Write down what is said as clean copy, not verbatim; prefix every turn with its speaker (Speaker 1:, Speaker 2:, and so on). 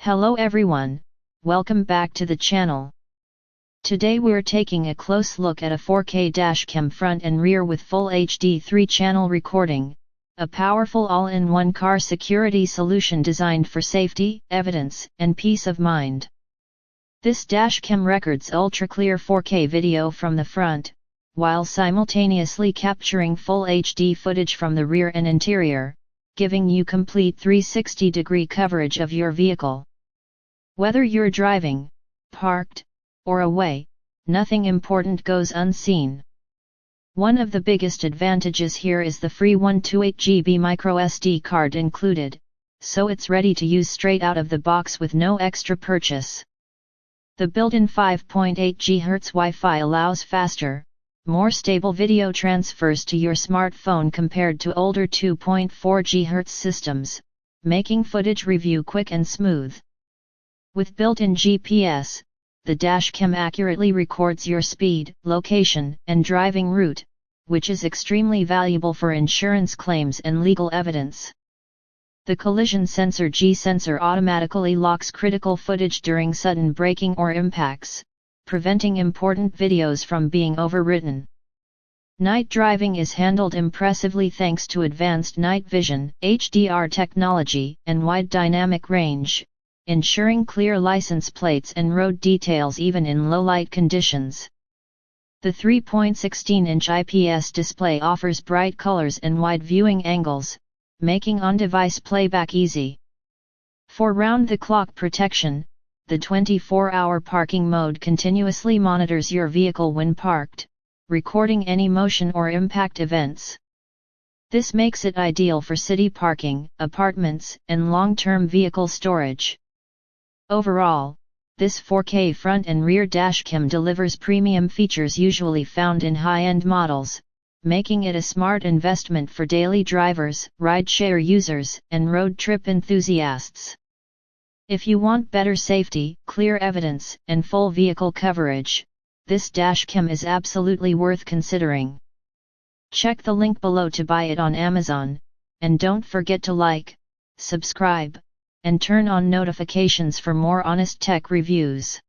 Speaker 1: Hello everyone, welcome back to the channel. Today we're taking a close look at a 4K dashcam front and rear with full HD 3-channel recording, a powerful all-in-one car security solution designed for safety, evidence, and peace of mind. This dashcam records ultra-clear 4K video from the front, while simultaneously capturing full HD footage from the rear and interior, giving you complete 360-degree coverage of your vehicle. Whether you're driving, parked, or away, nothing important goes unseen. One of the biggest advantages here is the free 128GB microSD card included, so it's ready to use straight out of the box with no extra purchase. The built-in 5.8 GHz Wi-Fi allows faster, more stable video transfers to your smartphone compared to older 2.4 GHz systems, making footage review quick and smooth. With built-in GPS, the dashcam accurately records your speed, location, and driving route, which is extremely valuable for insurance claims and legal evidence. The collision sensor G-sensor automatically locks critical footage during sudden braking or impacts, preventing important videos from being overwritten. Night driving is handled impressively thanks to advanced night vision, HDR technology, and wide dynamic range, ensuring clear license plates and road details even in low-light conditions. The 3.16-inch IPS display offers bright colors and wide viewing angles, making on-device playback easy. For round-the-clock protection, the 24-hour parking mode continuously monitors your vehicle when parked, recording any motion or impact events. This makes it ideal for city parking, apartments, and long-term vehicle storage. Overall, this 4K front and rear dashcam delivers premium features usually found in high-end models, making it a smart investment for daily drivers, rideshare users, and road trip enthusiasts. If you want better safety, clear evidence, and full vehicle coverage, this dashcam is absolutely worth considering. Check the link below to buy it on Amazon, and don't forget to like, subscribe, and turn on notifications for more honest tech reviews.